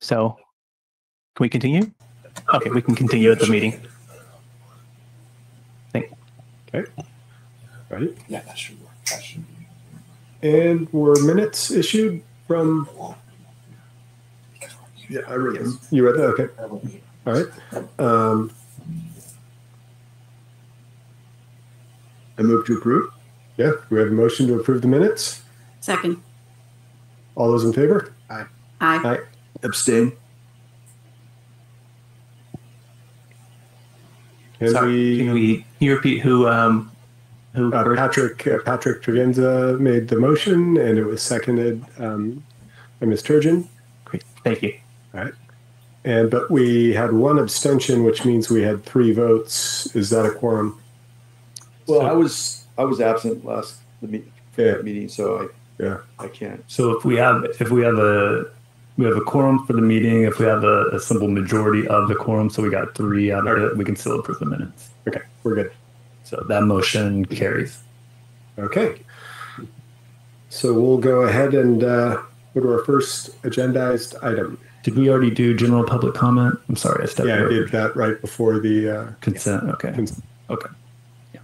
So can we continue? Okay, we can continue at the meeting. Okay. Ready? Yeah, that should work. That should be. And were minutes issued from? Yeah, I read them. You read that? Okay. All right. I move to approve. Yeah, we have a motion to approve the minutes. Second. All those in favor? Aye. Aye. Abstain. And Sorry, can you repeat who first? Patrick Tregenza made the motion, and it was seconded by Ms. Turgeon. Great, thank you. All right. But we had one abstention, which means we had 3 votes. Is that a quorum? Well, I was absent last meeting, so I can't. So if we have a quorum for the meeting, if we have a simple majority of the quorum, so we got 3 out of it, we can still approve the minutes. Okay, we're good. So that motion carries. Okay. So we'll go ahead and go to our first agendized item. Did we already do general public comment? I'm sorry, I stepped over. Yeah, I did that right before the consent. Okay. Okay. Yeah.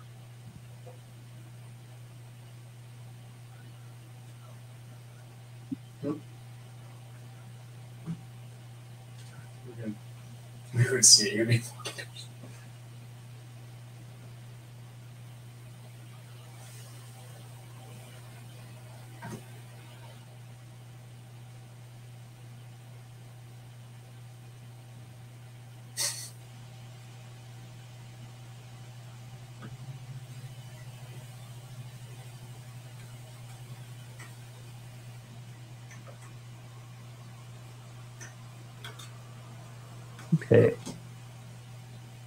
We would see it. Okay.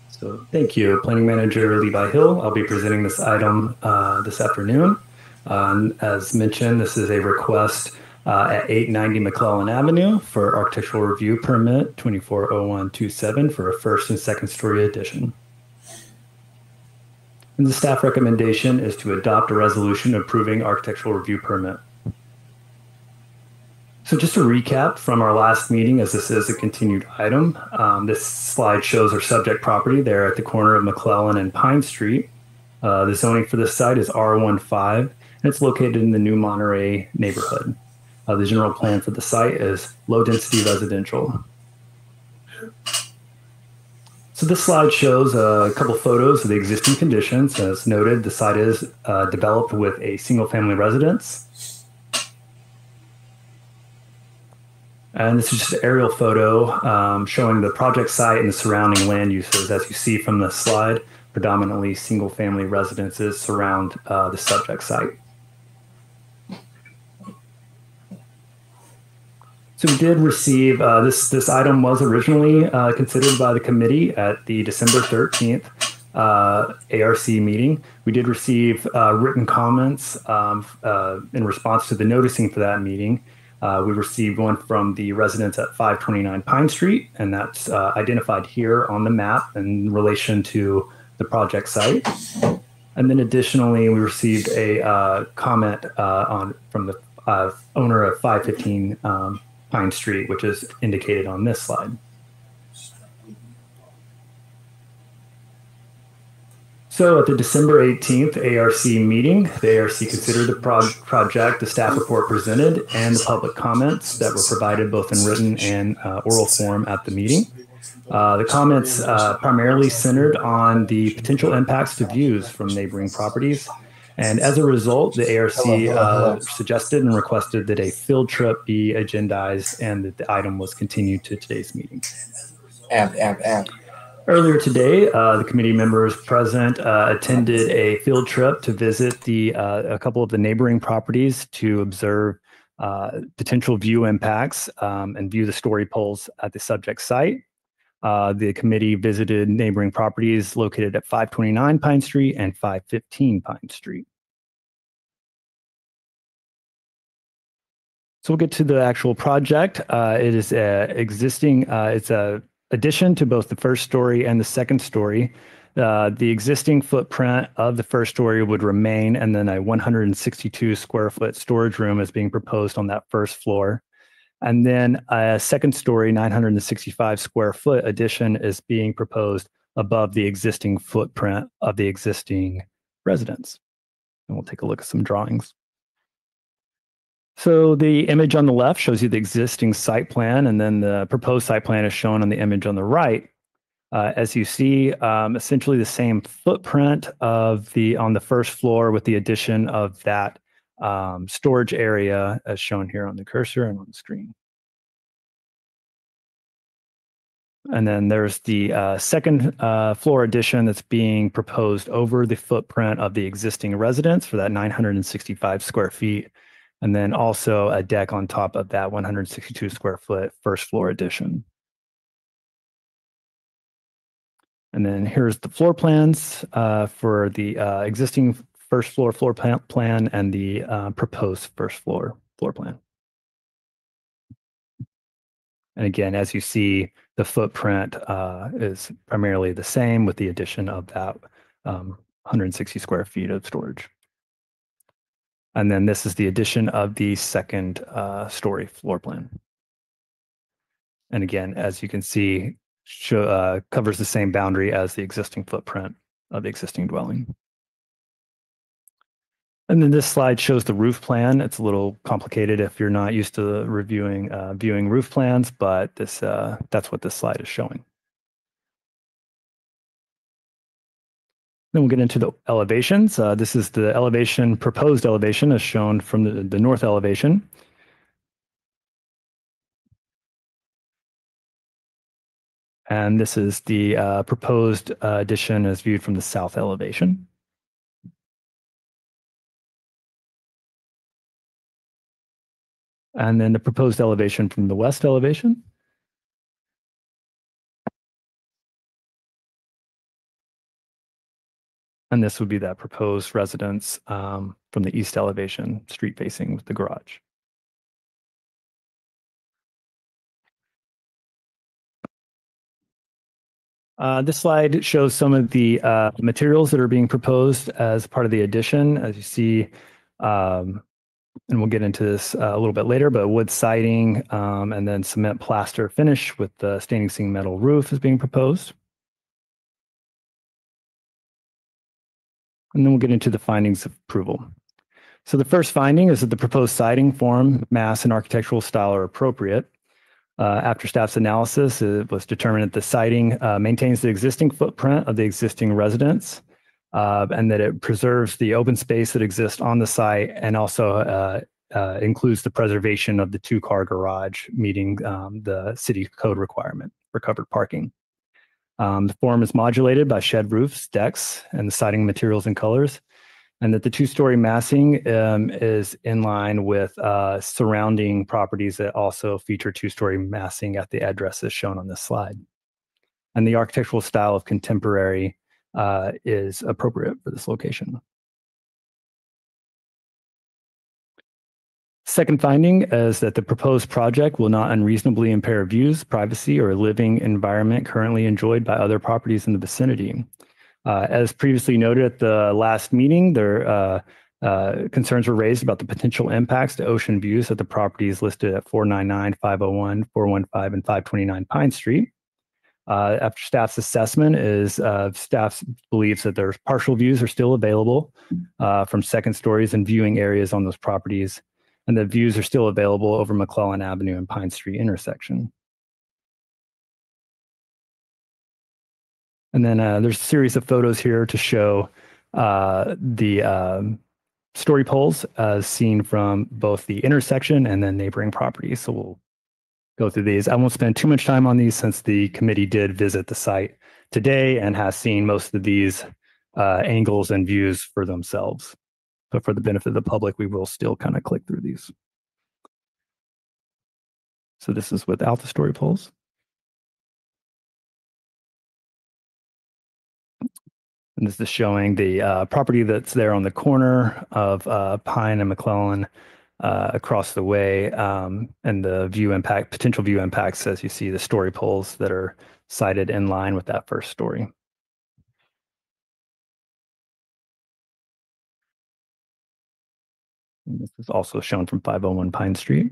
So thank you, Planning Manager Levi Hill. I'll be presenting this item this afternoon. As mentioned, this is a request at 890 McClellan Avenue for architectural review permit 240127 for a first and second story addition. And the staff recommendation is to adopt a resolution approving architectural review permit. So just to recap from our last meeting, as this is a continued item, this slide shows our subject property there at the corner of McClellan and Pine Street. The zoning for this site is R15, and it's located in the New Monterey neighborhood. The general plan for the site is low-density residential. So this slide shows a couple photos of the existing conditions. As noted, the site is developed with a single-family residence. And this is just an aerial photo showing the project site and the surrounding land uses. As you see from the slide, predominantly single-family residences surround the subject site. So we did receive, this item was originally considered by the committee at the December 13th ARC meeting. We did receive written comments in response to the noticing for that meeting. We received one from the residents at 529 Pine Street, and that's identified here on the map in relation to the project site. And then additionally, we received a comment from the owner of 515 Pine Street, which is indicated on this slide. So at the December 18th ARC meeting, the ARC considered the project, the staff report presented, and the public comments that were provided both in written and oral form at the meeting. The comments primarily centered on the potential impacts to views from neighboring properties. And as a result, the ARC suggested and requested that a field trip be agendized and that the item was continued to today's meeting. Earlier today, the committee members present attended a field trip to visit a couple of the neighboring properties to observe potential view impacts and view the story poles at the subject site. The committee visited neighboring properties located at 529 Pine Street and 515 Pine Street. So we'll get to the actual project. It is existing, it's a addition to both the first story and the second story. The existing footprint of the first story would remain, and then a 162 square foot storage room is being proposed on that first floor. And then a second story, 965 square foot addition is being proposed above the existing footprint of the existing residence. And we'll take a look at some drawings. So the image on the left shows you the existing site plan, and then the proposed site plan is shown on the image on the right. As you see, essentially the same footprint of on the first floor with the addition of that storage area as shown here on the cursor and on the screen. And then there's the second floor addition that's being proposed over the footprint of the existing residence for that 965 square feet. And then also a deck on top of that 162 square foot first floor addition. And then here's the floor plans for the existing first floor plan and the proposed first floor plan. And again, as you see, the footprint is primarily the same with the addition of that 160 square feet of storage. And then this is the addition of the second story floor plan. And again, as you can see, covers the same boundary as the existing footprint of the existing dwelling. And then this slide shows the roof plan. It's a little complicated if you're not used to viewing roof plans, but that's what this slide is showing. Then we'll get into the elevations. This is the proposed elevation as shown from the north elevation. And this is the proposed addition as viewed from the south elevation. And then the proposed elevation from the west elevation. And this would be that proposed residence from the east elevation, street facing with the garage. This slide shows some of the materials that are being proposed as part of the addition. As you see, and we'll get into this a little bit later, but wood siding and then cement plaster finish with the standing seam metal roof is being proposed. And then we'll get into the findings of approval. So the first finding is that the proposed siding form, mass, and architectural style are appropriate. After staff's analysis, it was determined that the siding maintains the existing footprint of the existing residence and that it preserves the open space that exists on the site and also includes the preservation of the two-car garage meeting the city code requirement for covered parking. The form is modulated by shed roofs, decks, and the siding materials and colors, and that the two-story massing is in line with surrounding properties that also feature two-story massing at the addresses shown on this slide. And the architectural style of contemporary is appropriate for this location. Second finding is that the proposed project will not unreasonably impair views, privacy, or living environment currently enjoyed by other properties in the vicinity. As previously noted at the last meeting, there concerns were raised about the potential impacts to ocean views at the properties listed at 499, 501, 415, and 529 Pine Street. After staff's assessment, staff believes that there's partial views are still available from second stories and viewing areas on those properties, and the views are still available over McClellan Avenue and Pine Street intersection. And then there's a series of photos here to show the story poles as seen from both the intersection and then neighboring properties. So we'll go through these. I won't spend too much time on these since the committee did visit the site today and has seen most of these angles and views for themselves. But for the benefit of the public, we will still kind of click through these. So this is without the story poles. And this is showing the property that's there on the corner of Pine and McClellan across the way, and the potential view impacts as you see the story poles that are sited in line with that first story. And this is also shown from 501 Pine Street.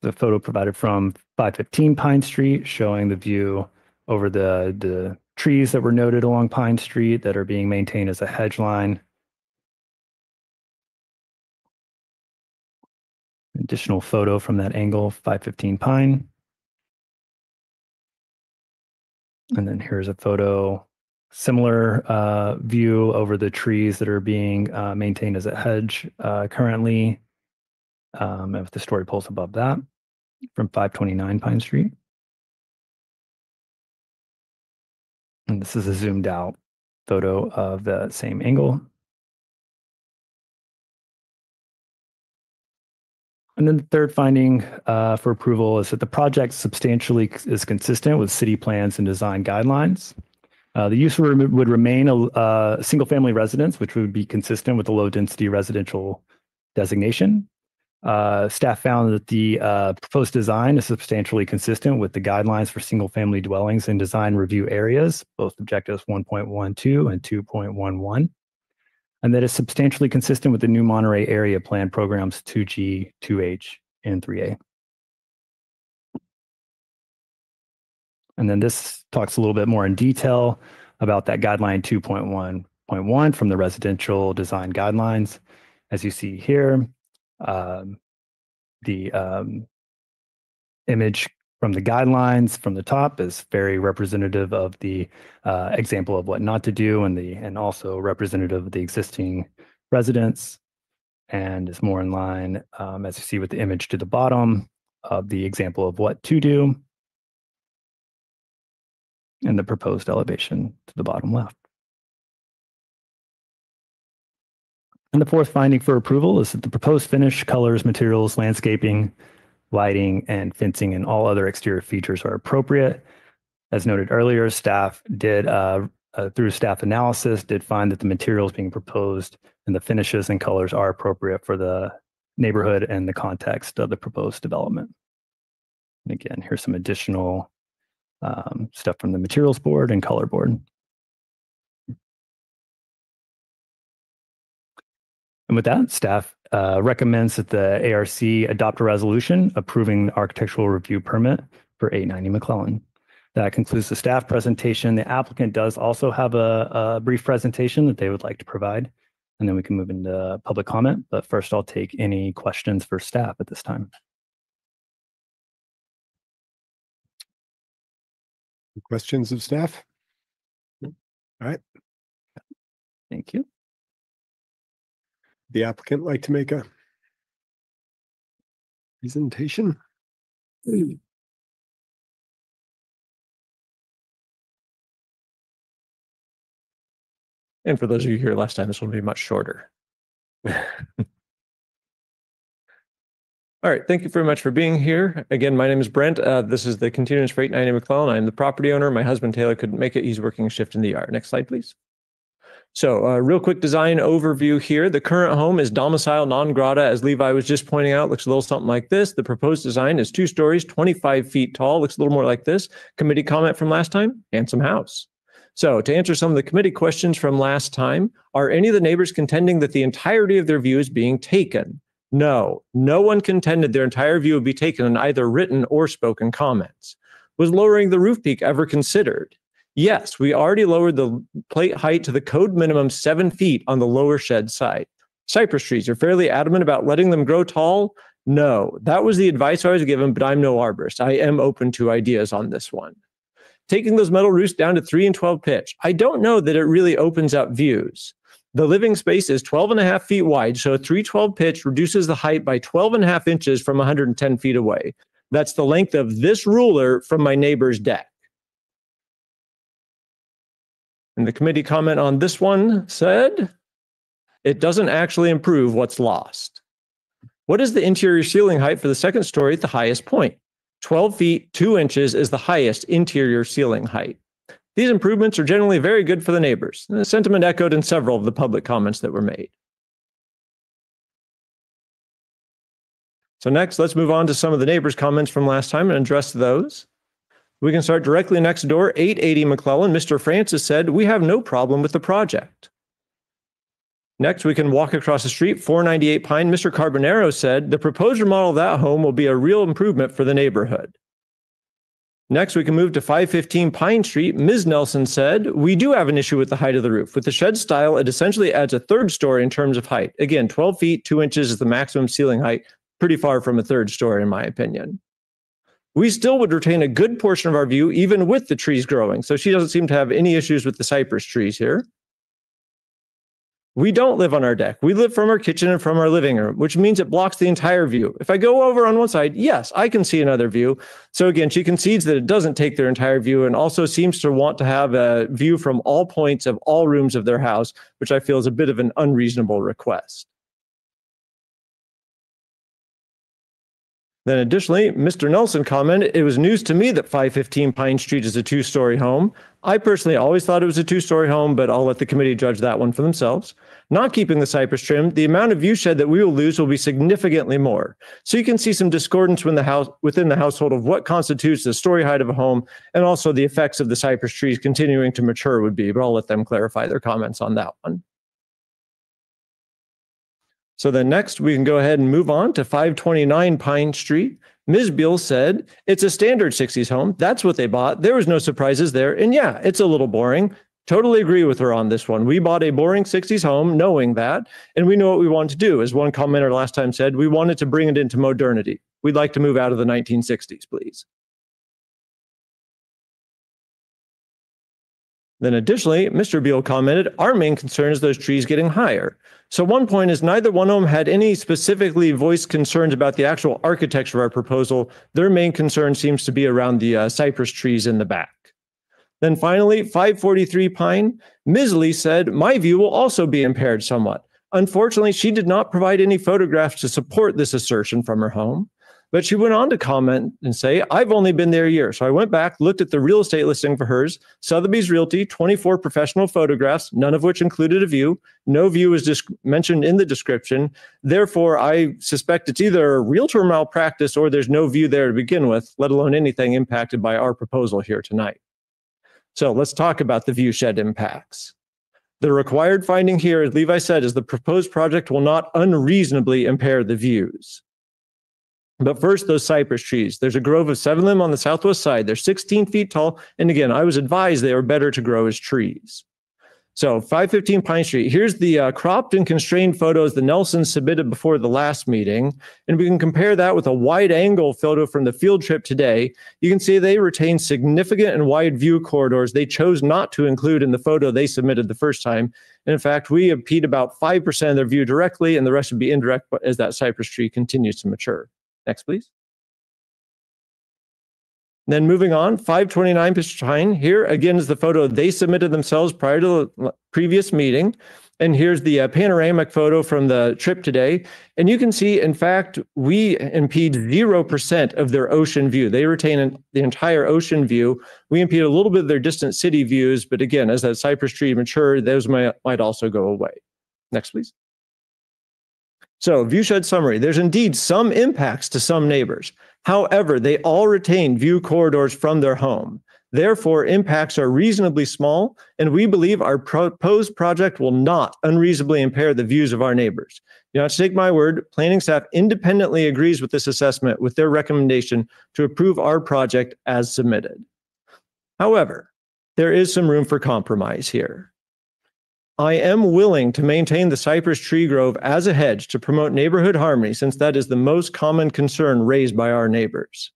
the photo provided from 515 Pine Street, showing the view over the trees that were noted along Pine Street that are being maintained as a hedge line. Additional photo from that angle, 515 Pine. And then here's a photo, similar view over the trees that are being maintained as a hedge currently, with the story poles above that from 529 Pine Street. And this is a zoomed out photo of the same angle. And then the third finding for approval is that the project substantially is consistent with city plans and design guidelines. The use would remain a single-family residence, which would be consistent with the low-density residential designation. Staff found that the proposed design is substantially consistent with the guidelines for single-family dwellings and design review areas, both objectives 1.12 and 2.11. And that is substantially consistent with the new Monterey Area Plan programs 2G, 2H, and 3A. And then this talks a little bit more in detail about that guideline 2.1.1 from the residential design guidelines. As you see here, the image from the guidelines from the top is very representative of the example of what not to do, and also representative of the existing residents, and is more in line, as you see with the image to the bottom, of the example of what to do, and the proposed elevation to the bottom left. And the fourth finding for approval is that the proposed finish, colors, materials, landscaping, lighting, and fencing, and all other exterior features are appropriate. As noted earlier, staff did, through staff analysis, did find that the materials being proposed and the finishes and colors are appropriate for the neighborhood and the context of the proposed development. And again, here's some additional stuff from the materials board and color board. And with that, staff recommends that the ARC adopt a resolution approving the architectural review permit for 890 McClellan. That concludes the staff presentation. The applicant does also have a brief presentation that they would like to provide, and then we can move into public comment. But first, I'll take any questions for staff at this time. Questions of staff? All right. Thank you. The applicant like to make a presentation? And for those of you here last time, this will be much shorter. All right, thank you very much for being here. Again, my name is Brent. This is the continuance for 890 McClellan. I'm the property owner. My husband, Taylor, couldn't make it. He's working a shift in the yard. Next slide, please. So real quick design overview here. The current home is domicile non grata, as Levi was just pointing out. Looks a little something like this. The proposed design is 2 stories, 25 feet tall. Looks a little more like this. Committee comment from last time, handsome house. So to answer some of the committee questions from last time, are any of the neighbors contending that the entirety of their view is being taken? No, no one contended their entire view would be taken in either written or spoken comments. Was lowering the roof peak ever considered? Yes, we already lowered the plate height to the code minimum 7 feet on the lower shed side. Cypress trees are fairly adamant about letting them grow tall. No, that was the advice I was given, but I'm no arborist. I am open to ideas on this one. Taking those metal roofs down to 3 and 12 pitch. I don't know that it really opens up views. The living space is 12.5 feet wide, so a 312 pitch reduces the height by 12.5 inches from 110 feet away. That's the length of this ruler from my neighbor's deck. And the committee comment on this one said, it doesn't actually improve what's lost. What is the interior ceiling height for the second story at the highest point? 12 feet, 2 inches is the highest interior ceiling height. These improvements are generally very good for the neighbors. And the sentiment echoed in several of the public comments that were made. So next, let's move on to some of the neighbors' comments from last time and address those. We can start directly next door, 880 McClellan. Mr. Francis said, we have no problem with the project. Next, we can walk across the street, 498 Pine. Mr. Carbonaro said, the proposed remodel of that home will be a real improvement for the neighborhood. Next, we can move to 515 Pine Street. Ms. Nelson said, we do have an issue with the height of the roof. With the shed style, it essentially adds a third story in terms of height. Again, 12 feet, 2 inches is the maximum ceiling height, pretty far from a third story, in my opinion. We still would retain a good portion of our view, even with the trees growing. So she doesn't seem to have any issues with the cypress trees here. We don't live on our deck. We live from our kitchen and from our living room, which means it blocks the entire view. If I go over on one side, yes, I can see another view. So again, she concedes that it doesn't take their entire view and also seems to want to have a view from all points of all rooms of their house, which I feel is a bit of an unreasonable request. Then additionally, Mr. Nelson commented, it was news to me that 515 Pine Street is a 2-story home. I personally always thought it was a 2-story home, but I'll let the committee judge that one for themselves. Not keeping the cypress trim, the amount of view shed that we will lose will be significantly more. So you can see some discordance within the household of what constitutes the story height of a home, and also the effects of the cypress trees continuing to mature would be, but I'll let them clarify their comments on that one. So then next, we can go ahead and move on to 529 Pine Street. Ms. Beal said, it's a standard 60s home. That's what they bought. There was no surprises there. And yeah, it's a little boring. Totally agree with her on this one. We bought a boring 60s home knowing that, and we know what we want to do. As one commenter last time said, we wanted to bring it into modernity. We'd like to move out of the 1960s, please. Then additionally, Mr. Beal commented, our main concern is those trees getting higher. So one point is neither one of them had any specifically voiced concerns about the actual architecture of our proposal. Their main concern seems to be around the cypress trees in the back. Then finally, 543 Pine, Ms. Lee said, my view will also be impaired somewhat. Unfortunately, she did not provide any photographs to support this assertion from her home. But she went on to comment and say, I've only been there a year. So I went back, looked at the real estate listing for hers, Sotheby's Realty, 24 professional photographs, none of which included a view. No view is mentioned in the description. Therefore, I suspect it's either a realtor malpractice or there's no view there to begin with, let alone anything impacted by our proposal here tonight. So let's talk about the view shed impacts. The required finding here, as Levi said, is the proposed project will not unreasonably impair the views. But first, those cypress trees. There's a grove of 7 of them on the southwest side. They're 16 feet tall. And again, I was advised they are better to grow as trees. So 515 Pine Street. Here's the cropped and constrained photos the Nelsons submitted before the last meeting. And we can compare that with a wide angle photo from the field trip today. You can see they retain significant and wide view corridors they chose not to include in the photo they submitted the first time. And in fact, we impede about 5% of their view directly, and the rest would be indirect as that cypress tree continues to mature. Next, please. Then moving on, 529 Pine. Here again is the photo they submitted themselves prior to the previous meeting. And here's the panoramic photo from the trip today. And you can see, in fact, we impede 0% of their ocean view. They retain the entire ocean view. We impede a little bit of their distant city views. But again, as that cypress tree matured, those might also go away. Next, please. So viewshed summary, there's indeed some impacts to some neighbors. However, they all retain view corridors from their home. Therefore, impacts are reasonably small, and we believe our proposed project will not unreasonably impair the views of our neighbors. You have to take my word, planning staff independently agrees with this assessment with their recommendation to approve our project as submitted. However, there is some room for compromise here. I am willing to maintain the cypress tree grove as a hedge to promote neighborhood harmony, since that is the most common concern raised by our neighbors.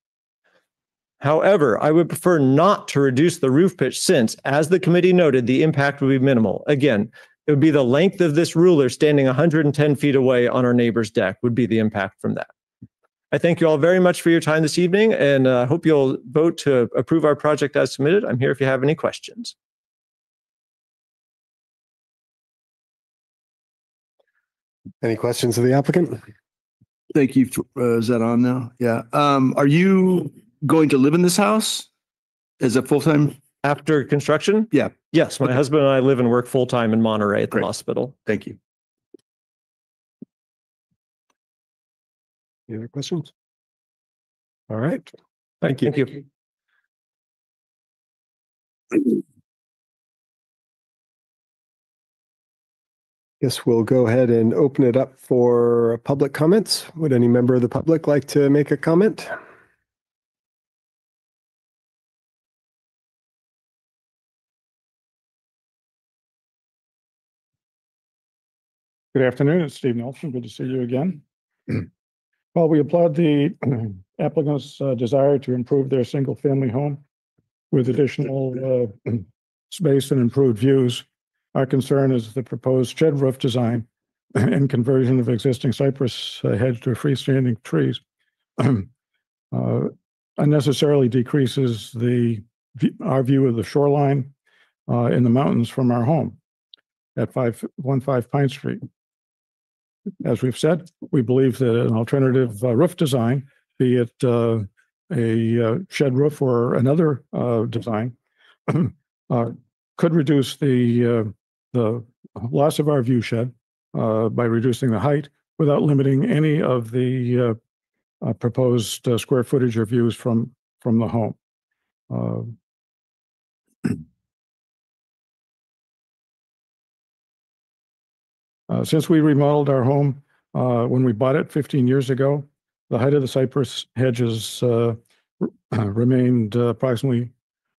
However, I would prefer not to reduce the roof pitch since, as the committee noted, the impact would be minimal. Again, it would be the length of this ruler standing 110 feet away on our neighbor's deck would be the impact from that. I thank you all very much for your time this evening, and hope you'll vote to approve our project as submitted. I'm here if you have any questions. Any questions of the applicant? Thank you. Is that on now? Yeah. Are you going to live in this house as a full-time? After construction? Yeah. Yes, my husband and I live and work full-time in Monterey at the Great. hospital. Thank you. Any other questions? All right. Thank you. Thank you. Guess we'll go ahead and open it up for public comments. Would any member of the public like to make a comment? Good afternoon, it's Steve Nelson. Good to see you again. Well, we applaud the applicant's desire to improve their single-family home with additional space and improved views. Our concern is the proposed shed roof design and conversion of existing cypress hedge to freestanding trees unnecessarily decreases our view of the shoreline in the mountains from our home at 515 Pine Street. As we've said, we believe that an alternative roof design, be it a shed roof or another design, could reduce the loss of our view shed by reducing the height without limiting any of the proposed square footage or views from the home. Since we remodeled our home when we bought it 15 years ago, the height of the cypress hedges remained approximately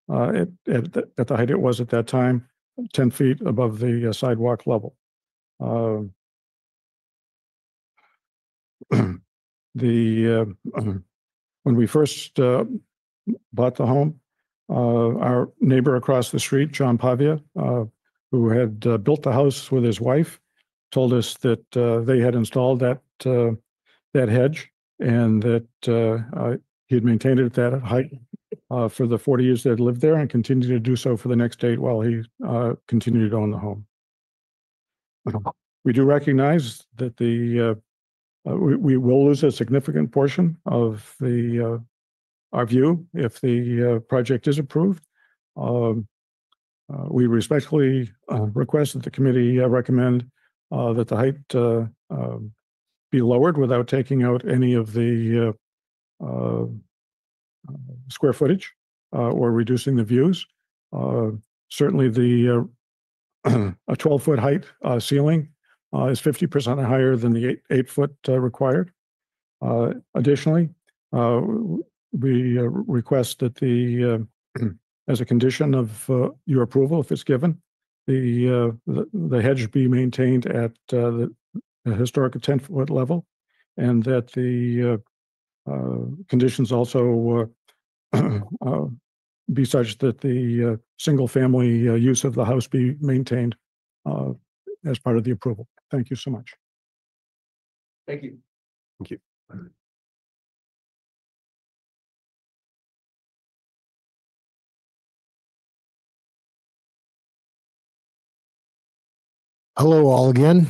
at the height it was at that time, 10 feet above the sidewalk level. When we first bought the home, our neighbor across the street, John Pavia, who had built the house with his wife, told us that they had installed that hedge and that he had maintained it at that height for the 40 years they had lived there and continued to do so for the next 8 while he continued to own the home. We do recognize that we will lose a significant portion of our view if the project is approved. We respectfully request that the committee recommend that the height be lowered without taking out any of the square footage or reducing the views. Certainly a 12-foot height ceiling is 50% higher than the 8-foot required. Additionally, we request that as a condition of your approval, if it's given, the hedge be maintained at the historic 10-foot level, and that the conditions also be such that the single-family use of the house be maintained as part of the approval. Thank you so much. Thank you. Thank you. Hello, all again.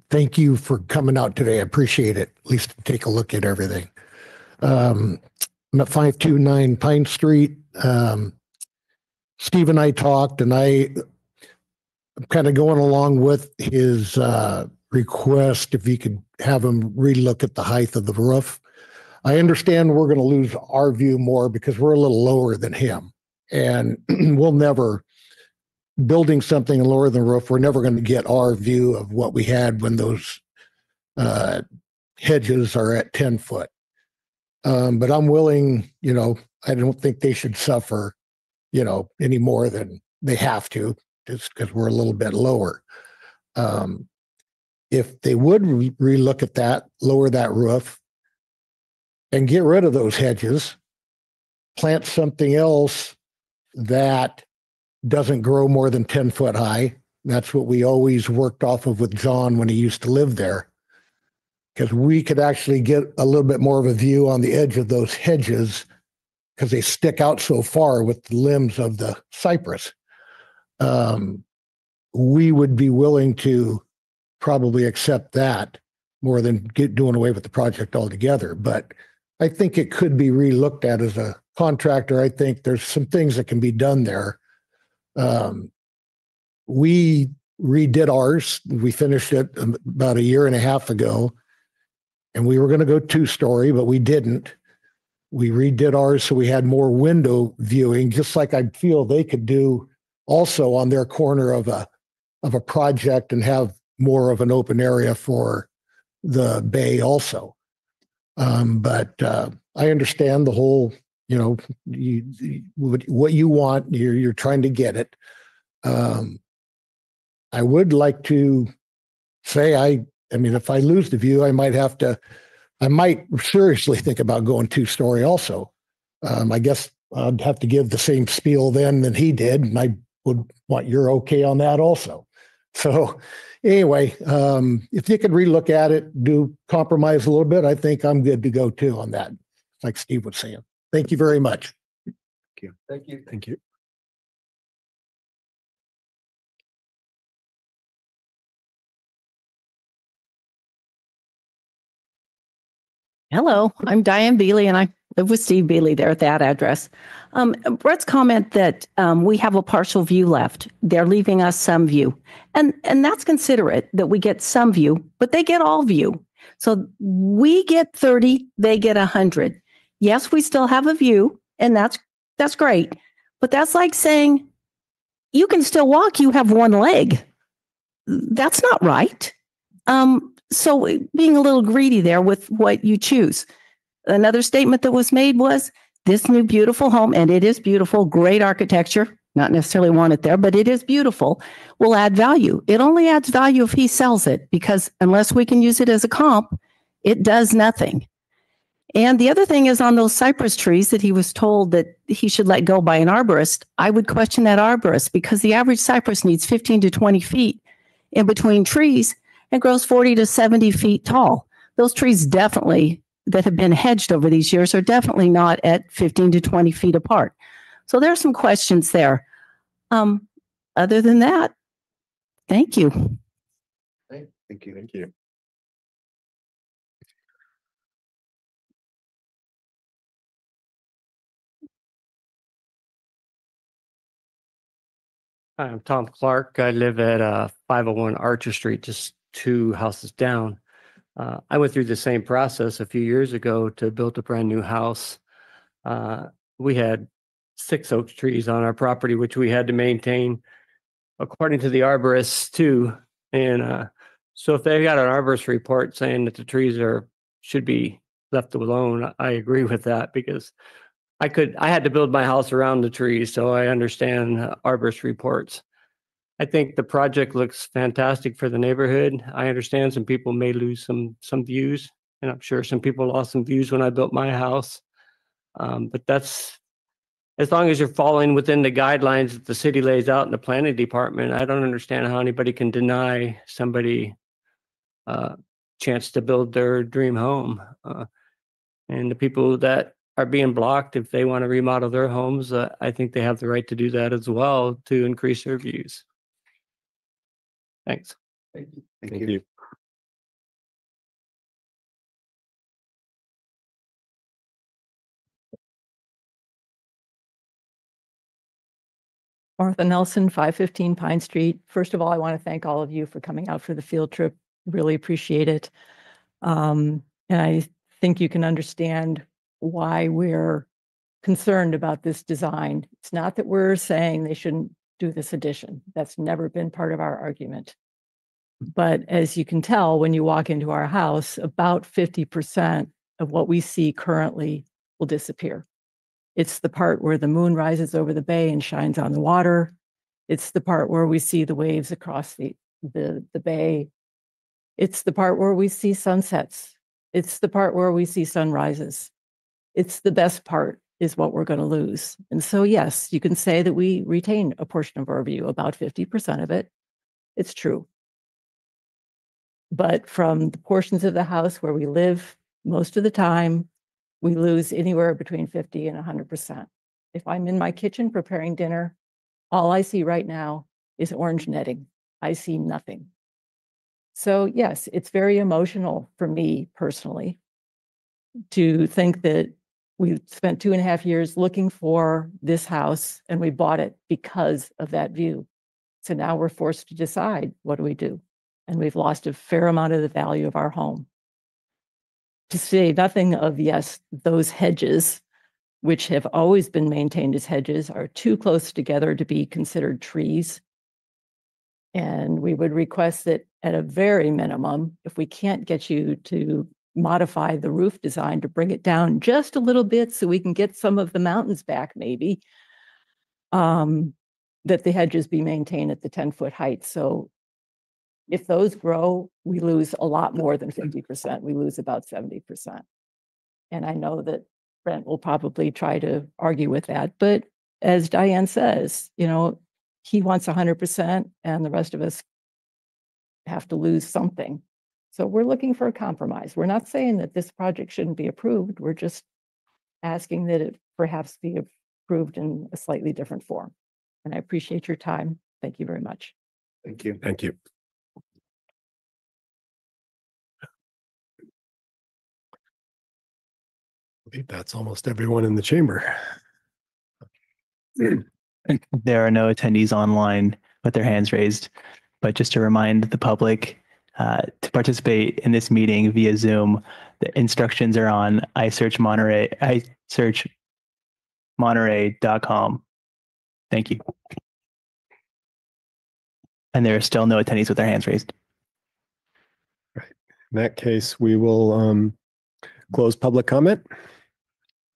Thank you for coming out today. I appreciate it. At least take a look at everything. I'm at 529 Pine Street. Steve and I talked, and I'm kind of going along with his request if you could have him relook at the height of the roof. I understand we're going to lose our view more because we're a little lower than him, and we'll never. Building something lower than the roof, we're never going to get our view of what we had when those hedges are at 10 foot. But I'm willing, I don't think they should suffer, any more than they have to, just because we're a little bit lower. If they would relook at that, lower that roof, and get rid of those hedges, plant something else that doesn't grow more than 10 foot high. That's what we always worked off of with John when he used to live there, because we could actually get a little bit more of a view on the edge of those hedges because they stick out so far with the limbs of the cypress. We would be willing to probably accept that more than doing away with the project altogether. But I think it could be relooked at as a contractor. I think there's some things that can be done there. We redid ours. We finished it about 1.5 years ago, and we were going to go 2-story, but we didn't. We redid ours so we had more window viewing, just like I feel they could do also on their corner of a of a project and have more of an open area for the bay also. But I understand the whole, what you want, you're trying to get it. I would like to say, I mean, if I lose the view, I might seriously think about going 2-story also. I guess I'd have to give the same spiel then than he did, and I would want you're okay on that also. So anyway, if you could relook at it, do compromise a little bit, I think I'm good to go too on that, like Steve was saying. Thank you very much. Thank you. Thank you. Hello, I'm Diane Beely, and I live with Steve Beely there at that address. Brett's comment that we have a partial view left. They're leaving us some view. And that's considerate that we get some view, but they get all view. So we get 30, they get 100. Yes, we still have a view, and that's great. But that's like saying, you can still walk, you have one leg. That's not right. So being a little greedy there with what you choose. Another statement that was made was this new beautiful home, and it is beautiful, great architecture, not necessarily want it there, but it is beautiful, will add value. It only adds value if he sells it, because unless we can use it as a comp, it does nothing. And the other thing is on those cypress trees that he was told that he should let go by an arborist, I would question that arborist, because the average cypress needs 15 to 20 feet in between trees and grows 40 to 70 feet tall. Those trees definitely that have been hedged over these years are definitely not at 15 to 20 feet apart. So there are some questions there. Other than that, thank you. Thank you. Thank you. Hi, I'm Tom Clark. I live at 501 Archer Street, just 2 houses down. I went through the same process a few years ago to build a brand new house. We had 6 oak trees on our property, which we had to maintain according to the arborists too. And so if they got an arborist report saying that the trees should be left alone, I agree with that, because I had to build my house around the trees, so I understand arborist reports. I think the project looks fantastic for the neighborhood. I understand some people may lose some views, and I'm sure some people lost some views when I built my house. But that's, as long as you're following within the guidelines that the city lays out in the planning department, I don't understand how anybody can deny somebody a chance to build their dream home. And the people that are being blocked, if they want to remodel their homes, I think they have the right to do that as well to increase their views. Thanks. Thank you. Thank you. Martha Nelson, 515 Pine Street. First of all, I want to thank all of you for coming out for the field trip. Really appreciate it. And I think you can understand why we're concerned about this design. It's not that we're saying they shouldn't do this addition. That's never been part of our argument. But as you can tell, when you walk into our house, about 50% of what we see currently will disappear. It's the part where the moon rises over the bay and shines on the water. It's the part where we see the waves across the bay. It's the part where we see sunsets. It's the part where we see sunrises. It's the best part is what we're going to lose. And so, yes, you can say that we retain a portion of our view, about 50% of it. It's true. But from the portions of the house where we live most of the time, we lose anywhere between 50 and 100%. If I'm in my kitchen preparing dinner, all I see right now is orange netting. I see nothing. So yes, it's very emotional for me personally to think that we spent 2.5 years looking for this house and we bought it because of that view. So now we're forced to decide, what do we do? And we've lost a fair amount of the value of our home. To say nothing of, yes, those hedges, which have always been maintained as hedges, are too close together to be considered trees. And we would request that at a very minimum, if we can't get you to modify the roof design to bring it down just a little bit so we can get some of the mountains back maybe, that the hedges be maintained at the 10-foot height. So if those grow, we lose a lot more than 50%. We lose about 70%. And I know that Brent will probably try to argue with that. But as Diane says, you know, he wants 100% and the rest of us have to lose something. So we're looking for a compromise. We're not saying that this project shouldn't be approved. We're just asking that it perhaps be approved in a slightly different form. And I appreciate your time. Thank you very much. Thank you. Thank you. I believe that's almost everyone in the chamber. There are no attendees online with their hands raised, but just to remind the public to participate in this meeting via Zoom, the instructions are on iSearchMonterey.com. Thank you. And there are still no attendees with their hands raised. Right. In that case, we will close public comment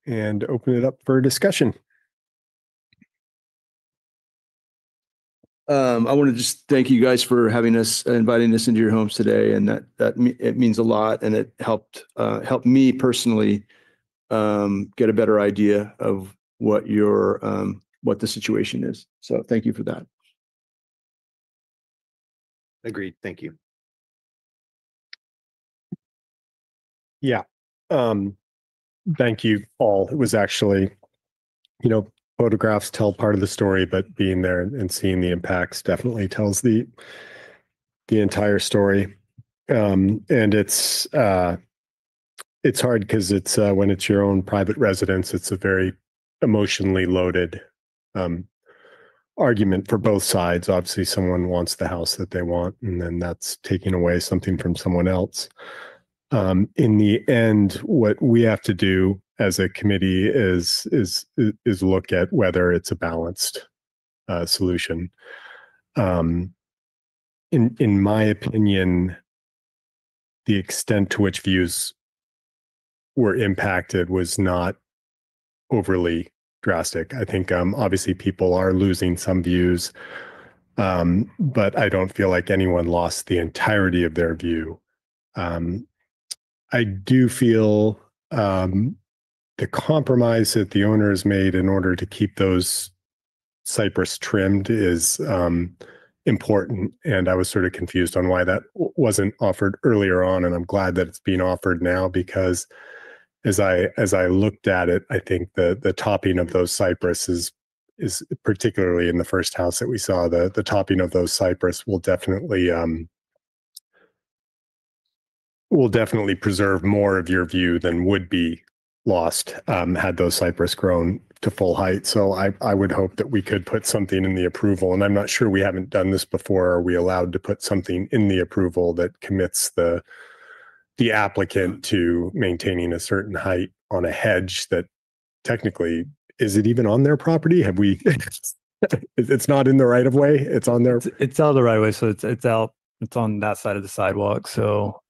and open it up for discussion. I want to just thank you guys for having us, inviting us into your homes today, and it means a lot, and it helped me personally get a better idea of what the situation is. So thank you for that. Agreed. Thank you. Yeah. Thank you all. It was actually, photographs tell part of the story, but being there and seeing the impacts definitely tells the entire story. And it's hard because it's when it's your own private residence, it's a very emotionally loaded argument for both sides. Obviously, someone wants the house that they want, and then that's taking away something from someone else. In the end, what we have to do as a committee is look at whether it's a balanced solution. In my opinion, the extent to which views were impacted was not overly drastic. I think obviously people are losing some views, but I don't feel like anyone lost the entirety of their view. I do feel the compromise that the owner has made in order to keep those cypress trimmed is important. And I was sort of confused on why that wasn't offered earlier on. And I'm glad that it's being offered now, because as I looked at it, I think the topping of those cypress is particularly in the first house that we saw, the topping of those cypress will definitely preserve more of your view than would be lost had those cypress grown to full height. So I would hope that we could put something in the approval, and I'm not sure, we haven't done this before. Are we allowed to put something in the approval that commits the applicant to maintaining a certain height on a hedge that technically, is it even on their property? Have we, it's not in the right of way, it's on their. It's out of the right of way. So it's out. It's on that side of the sidewalk, so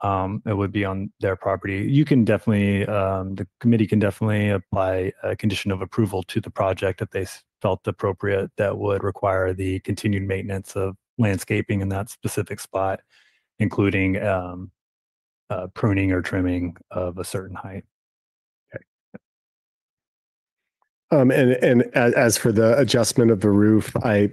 it would be on their property. You can definitely, the committee can definitely apply a condition of approval to the project if they felt appropriate that would require the continued maintenance of landscaping in that specific spot, including pruning or trimming of a certain height. Okay. And as for the adjustment of the roof, I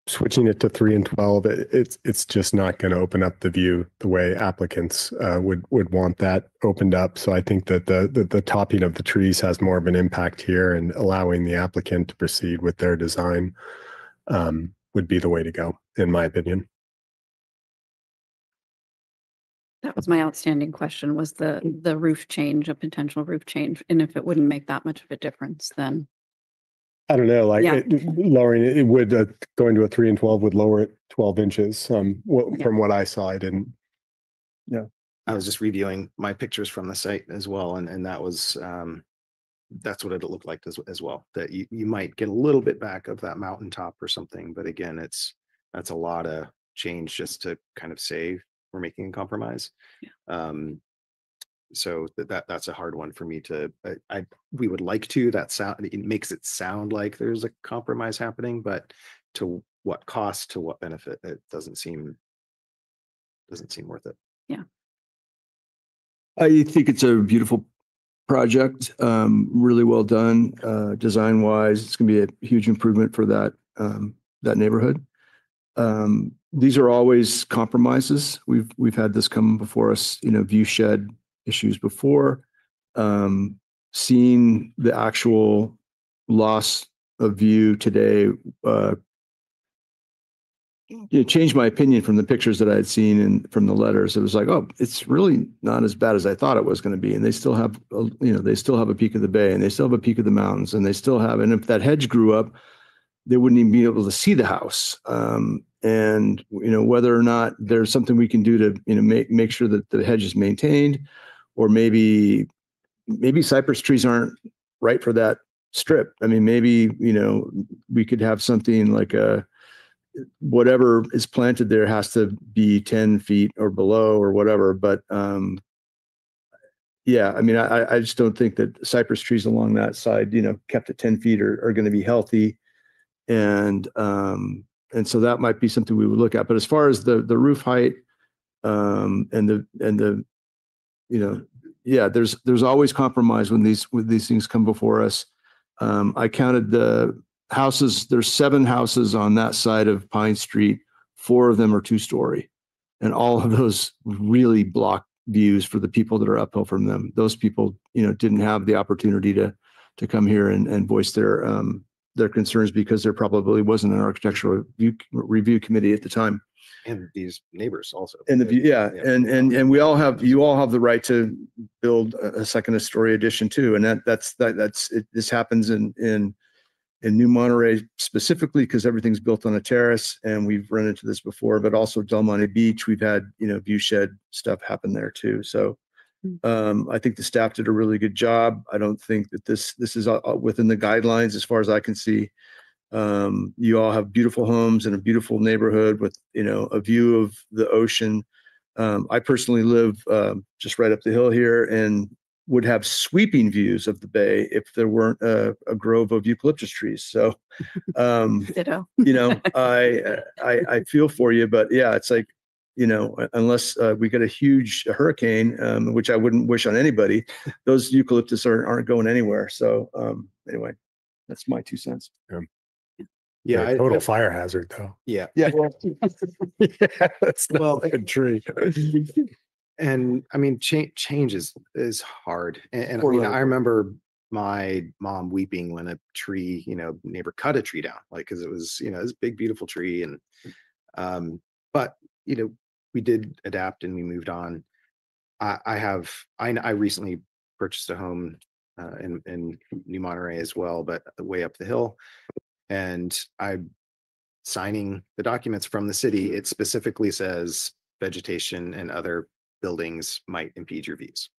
switching it to 3 and 12, it's just not going to open up the view the way applicants would want that opened up. So I think that the topping of the trees has more of an impact here, and allowing the applicant to proceed with their design would be the way to go, in my opinion. That was my outstanding question, was the roof change, a potential roof change, and if it wouldn't make that much of a difference, then I don't know, like yeah. Lowering it would, going to a 3 and 12 would lower it 12 inches. From what I saw, I didn't. Yeah. I was just reviewing my pictures from the site as well. And that was, that's what it looked like as well, that you might get a little bit back of that mountaintop or something. But again, it's that's a lot of change just to kind of say we're making a compromise. So that's a hard one for me to, we would like to, it makes it sound like there's a compromise happening, but to what cost, to what benefit, it doesn't seem worth it. Yeah. I think it's a beautiful project, really well done, design wise. It's going to be a huge improvement for that neighborhood. These are always compromises. We've had this come before us, view shed issues before. Seeing the actual loss of view today, changed my opinion from the pictures that I had seen and from the letters. It was like, oh, it's really not as bad as I thought it was going to be. And they still have, they still have a peak of the bay, and they still have a peak of the mountains, and they still have, and if that hedge grew up, they wouldn't even be able to see the house. And whether or not there's something we can do to, make sure that the hedge is maintained, or maybe cypress trees aren't right for that strip. I mean, maybe, we could have something like whatever is planted there has to be 10 feet or below or whatever. But yeah, I mean, I just don't think that cypress trees along that side, kept at 10 feet are going to be healthy. And so that might be something we would look at. But as far as the roof height, and the yeah, there's always compromise when these things come before us. I counted the houses. There's 7 houses on that side of Pine Street. 4 of them are 2-story, and all of those really block views for the people that are uphill from them. Those people, didn't have the opportunity to come here and voice their concerns because there probably wasn't an architectural review committee at the time. And these neighbors also. And and we all have, you all have the right to build a second story addition too. And that's it. This happens in New Monterey specifically because everything's built on a terrace, and we've run into this before, but also Del Monte Beach, we've had, view shed stuff happen there too. So I think the staff did a really good job. I don't think that this is within the guidelines as far as I can see. You all have beautiful homes in a beautiful neighborhood with, a view of the ocean. I personally live just right up the hill here and would have sweeping views of the bay if there weren't a grove of eucalyptus trees. So, Ditto. I feel for you, but yeah, it's like, unless we get a huge hurricane, which I wouldn't wish on anybody, those eucalyptus aren't going anywhere. So anyway, that's my 2 cents. Yeah, total fire hazard though. Yeah. Yeah. That's not a good tree. And I mean, change is hard. And I mean, I remember my mom weeping when a tree, neighbor cut a tree down, like, cause it was, this big, beautiful tree. And, but, we did adapt and we moved on. I recently purchased a home in New Monterey as well, but way up the hill. And I'm signing the documents from the city. It specifically says vegetation and other buildings might impede your views.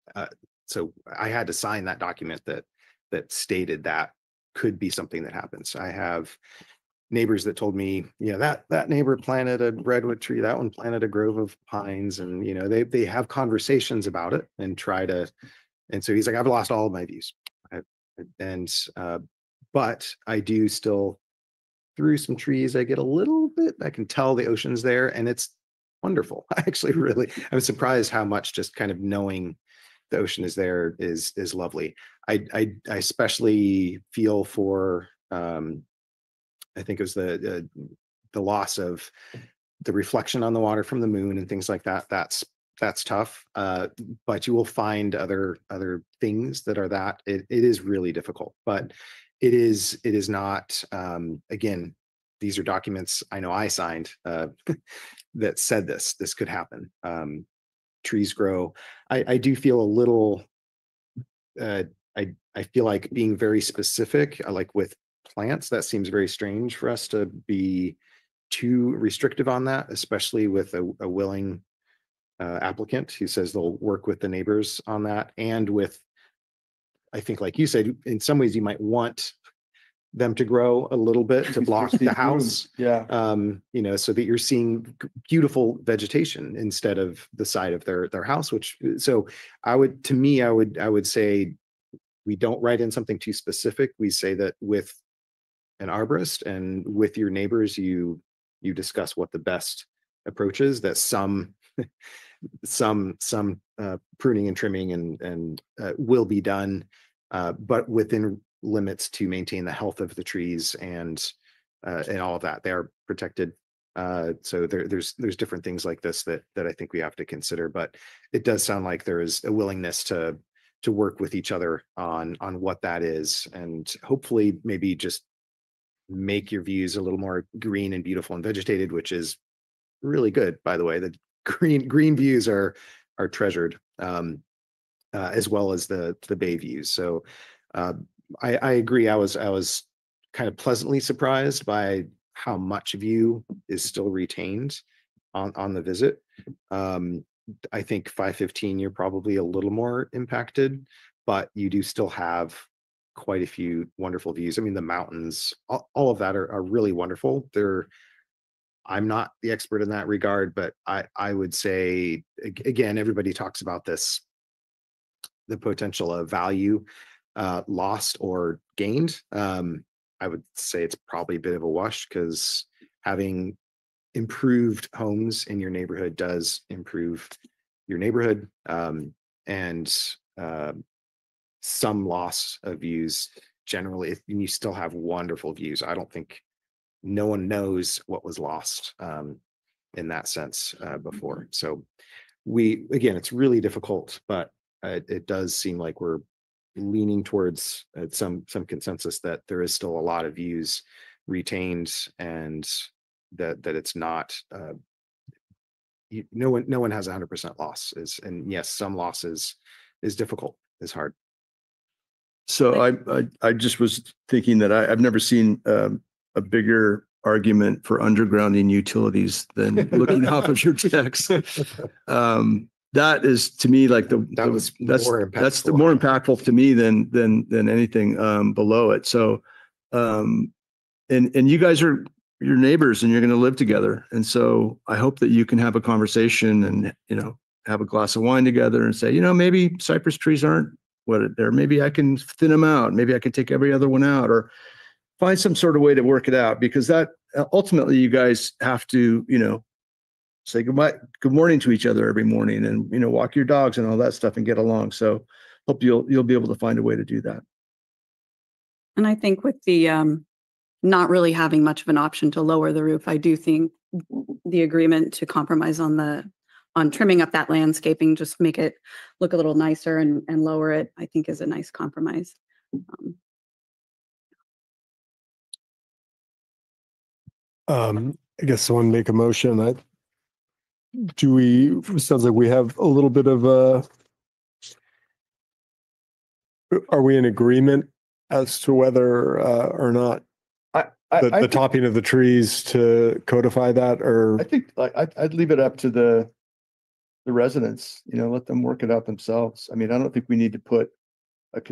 So I had to sign that document that stated that could be something that happens. I have neighbors that told me, that neighbor planted a redwood tree, that one planted a grove of pines, and they have conversations about it and try to. And so he's like, I've lost all of my views, but I do still, through some trees, I get a little bit, I can tell the ocean's there, and it's wonderful. I'm surprised how much just kind of knowing the ocean is there is lovely. I especially feel for, I think it was the loss of the reflection on the water from the moon and things like that. That's tough. But you will find other things that are that. It is really difficult, but it is not, again, these are documents I know I signed that said this could happen. Trees grow. I do feel a little, I feel like being very specific, like with plants, that seems very strange for us to be too restrictive on that, especially with a willing applicant who says they'll work with the neighbors on that. And with, I think, like you said, in some ways you might want them to grow a little bit to block the house. Yeah. So that you're seeing beautiful vegetation instead of the side of their house, so I would say we don't write in something too specific. We say that with an arborist and with your neighbors, you discuss what the best approach is, that some pruning and trimming and will be done, but within limits to maintain the health of the trees and all of that. They are protected. So there's different things like this that I think we have to consider, but it does sound like there is a willingness to work with each other on what that is, and hopefully maybe just make your views a little more green and beautiful and vegetated, which is really good, by the way. The green views are treasured, as well as the bay views. So I agree. I was kind of pleasantly surprised by how much view is still retained on the visit. I think 515, you're probably a little more impacted, but you do still have quite a few wonderful views. I mean, the mountains, all of that are really wonderful. I'm not the expert in that regard, but I would say, again, everybody talks about this, the potential of value lost or gained. I would say it's probably a bit of a wash, because having improved homes in your neighborhood does improve your neighborhood, and some loss of views generally, you still have wonderful views. I don't think no one knows what was lost in that sense before. So again, it's really difficult, but it does seem like we're leaning towards some consensus that there is still a lot of views retained, and that it's not no one has 100% loss. And yes, some loss is difficult, is hard. So I just was thinking that I've never seen a bigger argument for undergrounding utilities than looking off of your text. That is, to me, like that's the more impactful to me than anything below it. So, and you guys are your neighbors, and you're going to live together. And so I hope that you can have a conversation and, have a glass of wine together and say, maybe cypress trees aren't what they're, maybe I can thin them out. Maybe I can take every other one out, or find some sort of way to work it out, because that ultimately you guys have to, say good morning to each other every morning, and, walk your dogs and all that stuff and get along. So hope you'll be able to find a way to do that. And I think with the not really having much of an option to lower the roof, I do think the agreement to compromise on trimming up that landscaping, just make it look a little nicer and lower it, I think is a nice compromise. I guess someone make a motion. Sounds like we have a little bit of are we in agreement as to whether or not the topping of the trees to codify that? Or I think I'd leave it up to the residents, let them work it out themselves. I mean, I don't think we need to put it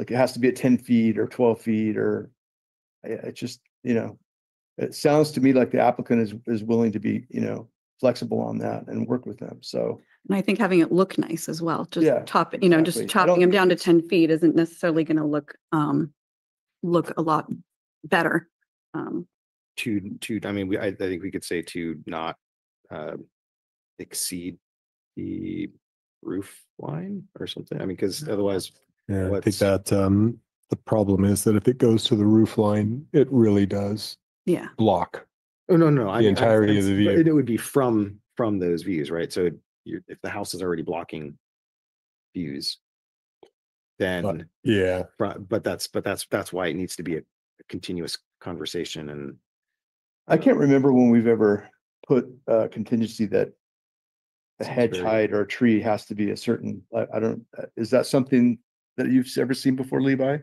has to be at 10 feet or 12 feet, or it just, it sounds to me like the applicant is willing to be, flexible on that and work with them. So, and I think having it look nice as well, just exactly. just chopping them down to 10 feet isn't necessarily going to look a lot better. I mean, I think we could say to not exceed the roof line or something. I mean, because otherwise, I think that the problem is that if it goes to the roof line, it really does block. Oh, no, the entirety of the view. It would be from those views, right? So if the house is already blocking views, then but that's why it needs to be a continuous conversation. And I can't remember when we've ever put a contingency that a hedge height or a tree has to be a certain. I don't. Is that something that you've ever seen before, Levi?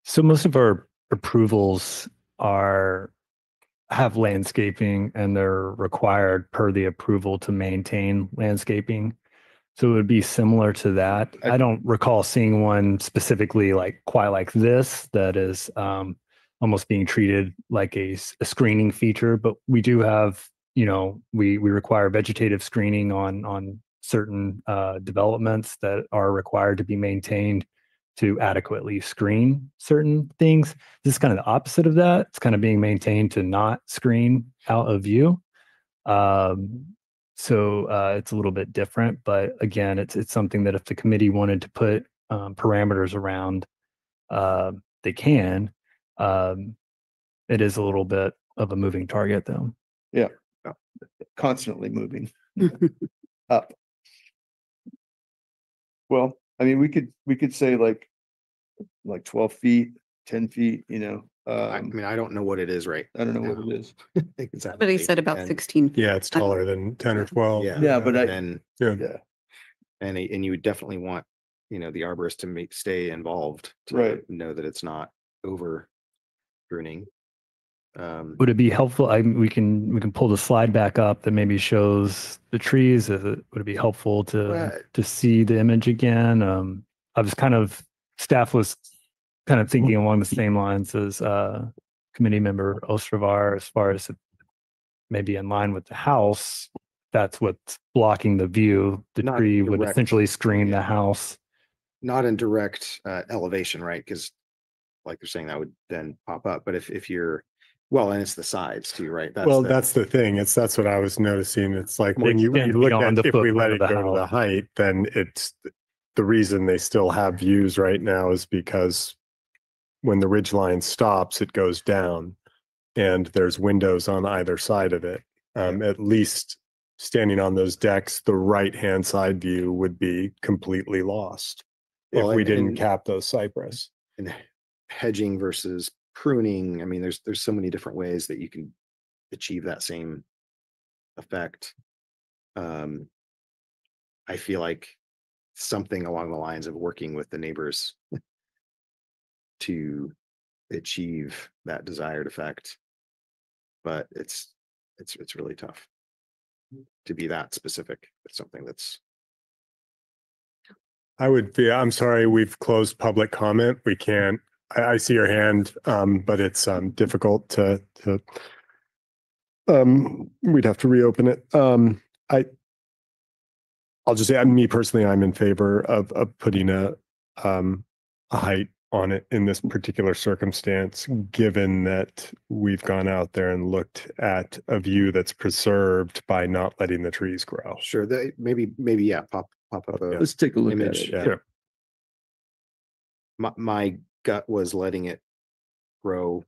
So most of our approvals have landscaping, and they're required per the approval to maintain landscaping. So it would be similar to that. I don't recall seeing one specifically like quite like this that is almost being treated like a screening feature, but we do have, we require vegetative screening on certain developments that are required to be maintained to adequately screen certain things. This is kind of the opposite of that. It's kind of being maintained to not screen out of view. So it's a little bit different, but again, it's something that if the committee wanted to put parameters around, they can. It is a little bit of a moving target, though. Yeah, constantly moving up. Well, I mean, we could say like 12 feet, 10 feet. I mean, I don't know what it is, right? I don't know what it is. I think it's at Somebody said about 10. 16 feet. Yeah, it's taller than 10 or 12. Yeah, but and yeah, and you would definitely want the arborist to stay involved to Right. know that it's not over pruning. Would it be helpful? We can pull the slide back up that maybe shows the trees. Would it be helpful to see the image again? I was staff was kind of thinking along the same lines as committee member Ostravar, as far as maybe in line with the house. That's what's blocking the view. The Not tree would direct. essentially screen the house. Not in direct elevation, right? Because like you're saying, that would then pop up. But if you're and it's the sides too, right? That's the thing. That's what I was noticing. It's like when you extend look beyond at the if we let footprint it of the go to the house. height, then it's the reason they still have views right now is because when the ridge line stops, it goes down, and there's windows on either side of it. At least standing on those decks, the right-hand side view would be completely lost if we didn't cap those cypress. And hedging versus pruning. I mean, there's so many different ways that you can achieve that same effect. I feel like something along the lines of working with the neighbors to achieve that desired effect, but it's really tough to be that specific. It's something that's. I'm sorry, we've closed public comment. We can't. I see your hand, but it's difficult to. We'd have to reopen it. I'll just say, me personally, I'm in favor of putting a height on it in this particular circumstance, given that we've gone out there and looked at a view that's preserved by not letting the trees grow. Sure, maybe pop up a let's take a look image. at it. Yeah. My gut was letting it grow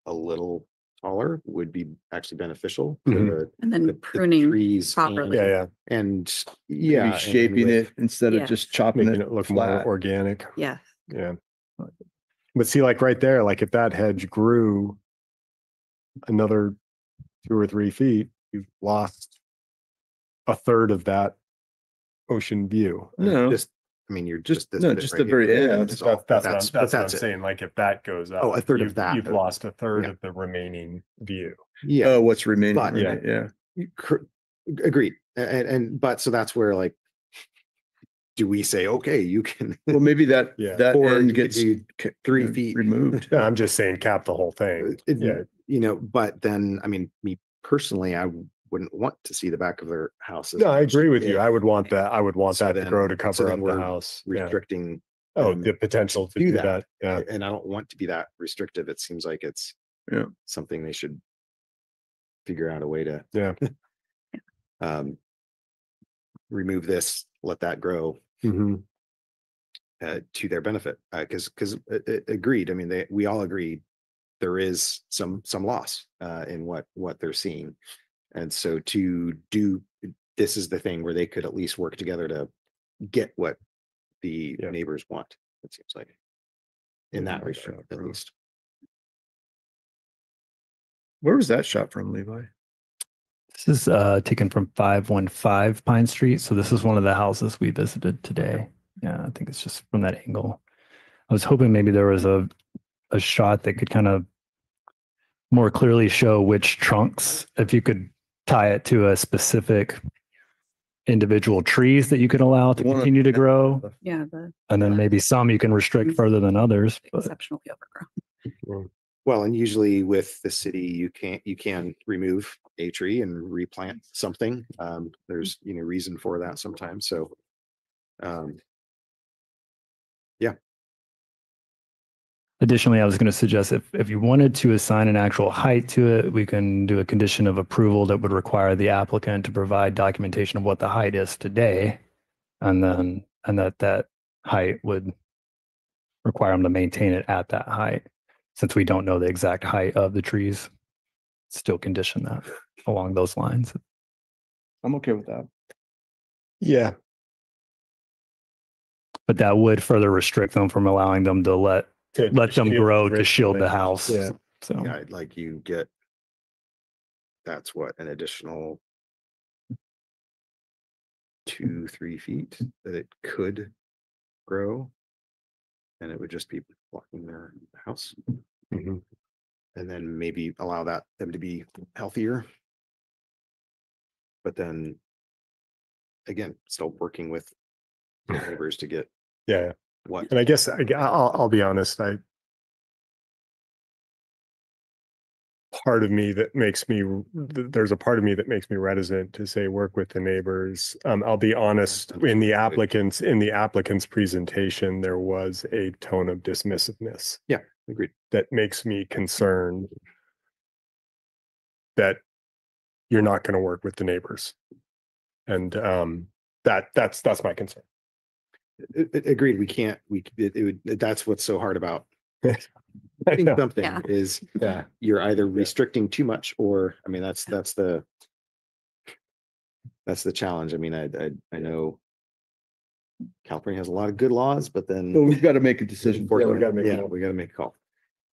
a little taller would be actually beneficial for And then the pruning trees properly. and Reshaping it instead of just chopping making it look flat. more organic. Yeah. Yeah. But see, like right there, like if that hedge grew another 2 or 3 feet, you've lost a third of that ocean view. No, you're just this no, bit just right the here. very Yeah, end. that's all. That's what I'm it. saying. Like if that goes up, Oh, a third of you've- that. you've lost a third of the remaining view. Yeah. Oh, what's remaining? But- right, yeah. Agreed. But so that's where, like, do we say, okay, you can, Well, maybe that Yeah. that or you end could gets do 3 feet removed. Yeah, I'm just saying cap the whole thing. Yeah. But then, me personally, I wouldn't want to see the back of their house. No, I agree with you. Yeah. I would want that. I would want So that to then- grow to so cover then up the we're house. Yeah. restricting. Oh, them the potential to do do that. that. Yeah. And I don't want to be that restrictive. It seems like it's something they should figure out a way to remove this, let that grow Mm-hmm. to their benefit. Because agreed. We all agree there is some loss in what they're seeing, and so to do this is the thing where they could at least work together to get what the neighbors want. It seems like in that regard, at least. Where was that shot from, Levi? This is taken from 515 Pine Street. So this is one of the houses we visited today. Yeah, I think it's just from that angle. I was hoping maybe there was a shot that could kind of more clearly show which trunks, if you could tie it to a specific individual trees that you can allow to continue to grow. Yeah, And then maybe some you can restrict further than others. But exceptionally overgrown. Well, and usually with the city, you can remove a tree and replant something. There's, reason for that sometimes. So, yeah. additionally, I was going to suggest if you wanted to assign an actual height to it, we can do a condition of approval that would require the applicant to provide documentation of what the height is today. And that height would require them to maintain it at that height. Since we don't know the exact height of the trees, still condition that along those lines. I'm okay with that. Yeah. But that would further restrict them from allowing them to let them grow to shield the house. Yeah. So Yeah, like you get, that's what, an additional 2-3 feet that it could grow. And it would just be blocking their house. Mm-hmm. And then maybe allow them to be healthier. But then again, still working with neighbors to get Yeah. what. And I guess I'll be honest. There's a part of me that makes me reticent to say work with the neighbors. I'll be honest, in the applicant's presentation, there was a tone of dismissiveness. Yeah, agreed. That makes me concerned that you're not going to work with the neighbors. And that's my concern. Agreed. We can't, that's what's so hard about I know. something Yeah. is you're either restricting too much, or I mean that's the challenge. I mean, I know California has a lot of good laws, but then But we've got to make a decision. we got to make a call.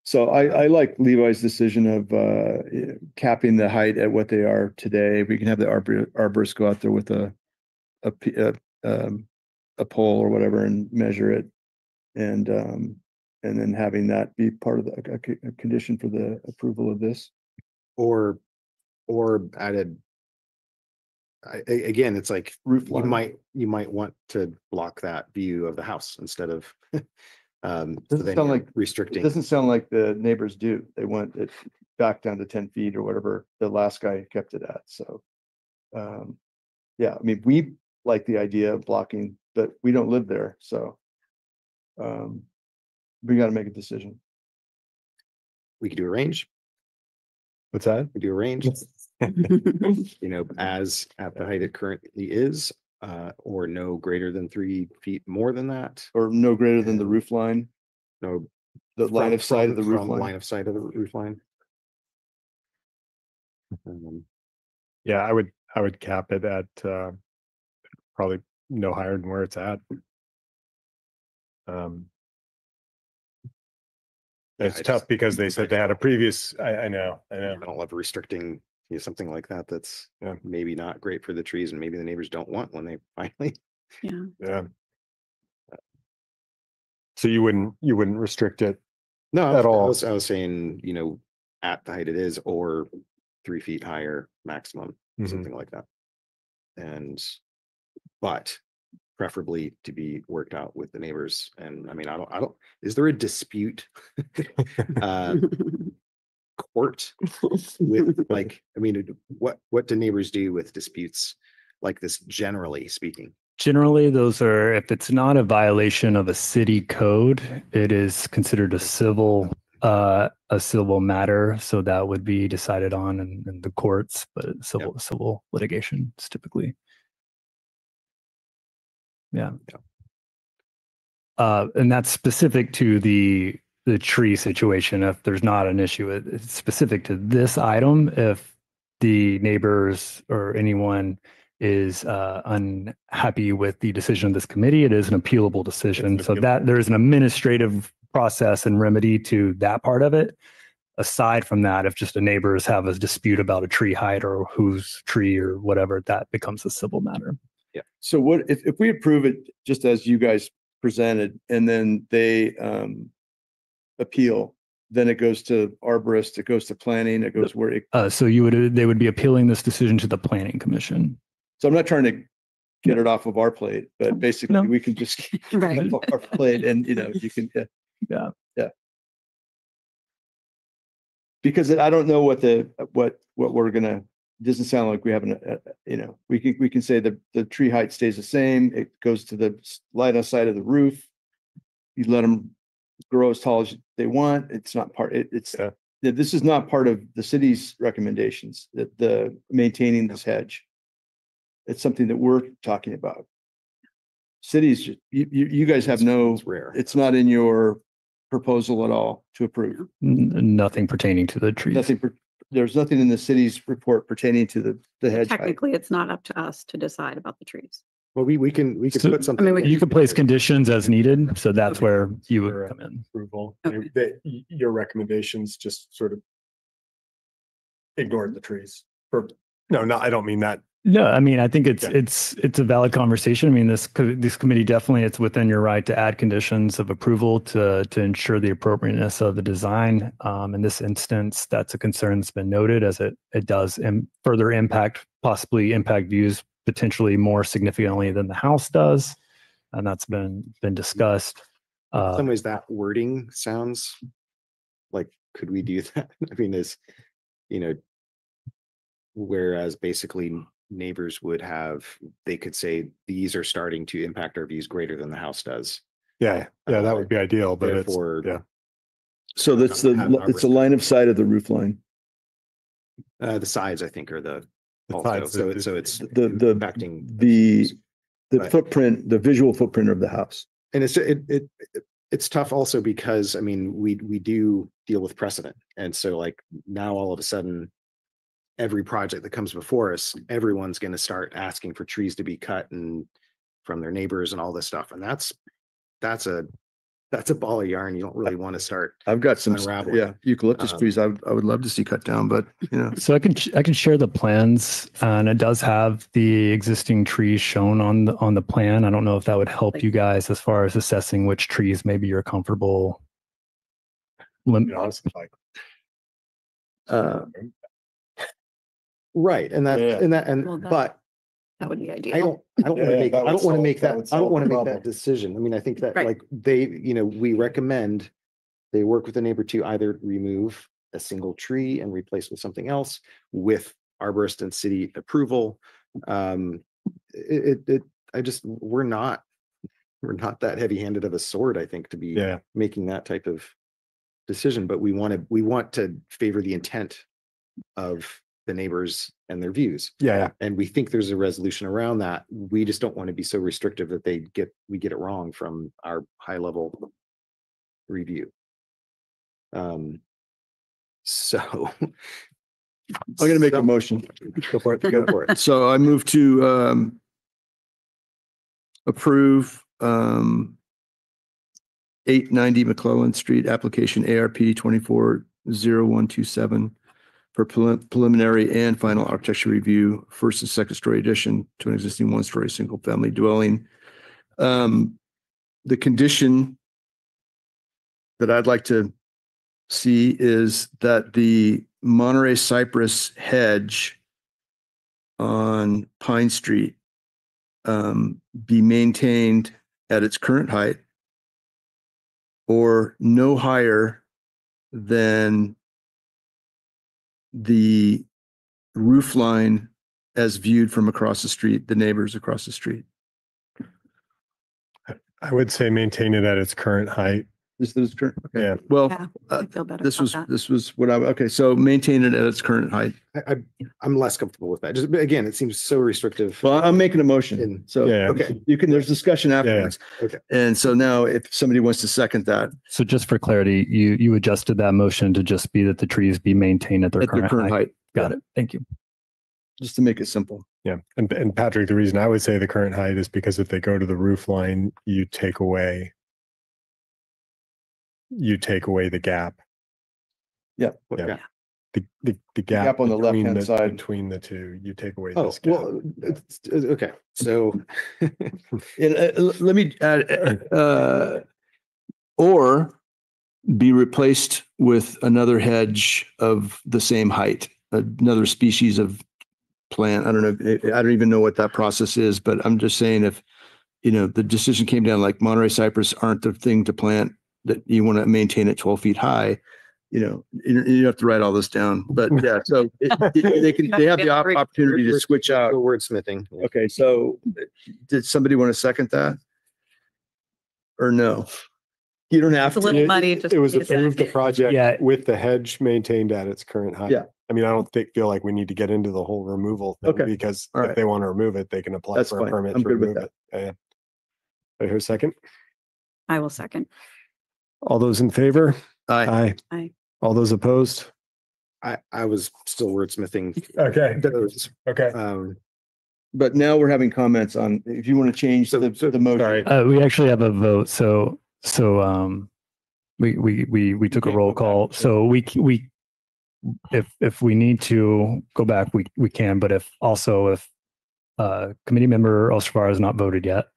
So I like Levi's decision of capping the height at what they are today. We can have the arborist go out there with a pole or whatever and measure it, and then having that be part of a condition for the approval of this. Or added. Again, it's like Roof you line. might want to block that view of the house instead of Doesn't then sound you're like- restricting. It doesn't sound like the neighbors do. They want it back down to 10 feet or whatever the last guy kept it at. So, yeah, I mean, we like the idea of blocking, but we don't live there. So, we got to make a decision. We could do a range. What's that? We do a range. As at the height it currently is, or no greater than 3 feet more than that. Or no greater than the roof line, No, the line of sight of the roof from line. line of sight of the roof line. Yeah, I would cap it at probably no higher than where it's at. It's tough because they said they had a previous. I know. I don't love restricting something like that. That's maybe not great for the trees, and maybe the neighbors don't want when they finally. Yeah. So you wouldn't restrict it? No, at all. I was saying, at the height it is, or 3 feet higher maximum, something like that. But preferably to be worked out with the neighbors. And I mean, I don't, is there a dispute court with what do neighbors do with disputes like this, generally speaking? generally, those are, if it's not a violation of a city code, it is considered a civil matter. So that would be decided on in the courts, but civil litigation is typically. Yeah. And that's specific to the tree situation. If there's not an issue, it's specific to this item. If the neighbors or anyone is unhappy with the decision of this committee, it is an appealable decision. So that there is an administrative process and remedy to that part of it. Aside from that, if just the neighbors have a dispute about a tree height or whose tree or whatever, that becomes a civil matter. Yeah. So what if we approve it just as you guys presented, and then they appeal, then it goes to arborist, it goes to planning, it goes where it. So they would be appealing this decision to the planning commission. So I'm not trying to get it off of our plate, but basically No. we can just keep it Right. off our plate and, you can, Yeah. because I don't know what we're gonna, doesn't sound like we have we can say the tree height stays the same. It goes to the light on side of the roof. You let them grow as tall as they want. It's not part, this is not part of the city's recommendations, that the maintaining this hedge. It's something that we're talking about. Cities, you guys have no, It's rare. it's not in your proposal at all to approve. Nothing pertaining to the trees. There's nothing in the city's report pertaining to the hedge height. Technically, it's not up to us to decide about the trees. Well, we can So- put something. we You can place conditions as needed, so that's where you would Sure. come in. Approval, Okay. your recommendations just sort of ignored the trees. No, I don't mean that. No, I mean, I think it's Yeah. it's a valid conversation. I mean, this committee definitely, it's within your right to add conditions of approval to ensure the appropriateness of the design. In this instance, that's a concern that's been noted, as it does further possibly impact views potentially more significantly than the house does, and that's been discussed. In some ways, that wording sounds like, could we do that? I mean, whereas basically neighbors they could say, these are starting to impact our views greater than the house does. Yeah, that would be ideal, but it's, Therefore, yeah. So that's it's a line of sight of the roof line. The sides, I think, are the sides, so it's The impacting the But- footprint, the visual footprint of the house. and it's tough also because I mean we do deal with precedent, and so like now all of a sudden every project that comes before us, everyone's going to start asking for trees to be cut and from their neighbors and all this stuff, and that's a ball of yarn you don't really want to start. I've got some Unraveling. eucalyptus trees I would love to see cut down, but So I can share the plans, and it does have the existing trees shown on the plan. I don't know if that would help you guys as far as assessing which trees maybe you're comfortable. Honestly, like, Right, and that Yeah. and that and Well, that- but That would be I ideal. don't want Yeah, to make that I would don't want to solve- make that that would I don't solve want to the make that problem. decision. I mean, I think that Right. like we recommend they work with the neighbor to either remove a single tree and replace with something else with arborist and city approval. We're not that heavy-handed of a sword, I think, to be yeah, making that type of decision, but we want to favor the intent of the neighbors and their views. yeah. And we think there's a resolution around that. We just don't want to be so restrictive that we get it wrong from our high level review. So I'm going to make a motion. Go for it. Go for it. So I move to approve 890 McClellan Street, application ARP 240127 for preliminary and final architecture review, first and second story addition to an existing one-story single-family dwelling. The condition that I'd like to see is that the Monterey cypress hedge on Pine Street be maintained at its current height or no higher than the roof line as viewed from across the street, the neighbors across the street. I would say maintain it at its current height. This is current. Okay. Yeah. Well, Yeah, I feel better this about was that. what okay. So maintain it at its current height. I'm less comfortable with that. Just again, it seems so restrictive. Well, I'm making a motion. In- So Yeah. okay, there's discussion afterwards. Okay. And so now if somebody wants to second that So just for clarity, you adjusted that motion to just be that the trees be maintained at their at the current current height. height, Got it. Thank you. just to make it simple. Yeah. And Patrick, the reason I would say the current height is because if they go to the roof line, you take away the gap. Yeah. Yeah. The gap Gap on the between left-hand side. between the two, you take away Oh, this gap. well, okay. So And, let me add, or be replaced with another hedge of the same height, another species of plant. I don't know. I don't even know what that process is, but I'm just saying if, you know, the decision came down like Monterey cypress aren't the thing to plant, that you want to maintain it 12 feet high, you know, you have to write all this down. But yeah, so they have the opportunity to switch out. Wordsmithing. Okay, so did somebody want to second that? Or no? You don't have It's a little to. muddy. It was approved the project with the hedge maintained at its current height. Yeah. I mean, I don't feel like we need to get into the whole removal thing Okay. because All if right. they want to remove it, they can apply That's for fine. a permit I'm to good with remove it. Yeah. I hear a second. I will second. All those in favor? Aye. Aye. Aye. All those opposed? I was still wordsmithing. Okay. Those. Okay. But now we're having comments on, if you want to change the motion. Sorry. We actually have a vote. So we took a roll call. So we if we need to go back, we can. But if committee member Osterfar has not voted yet,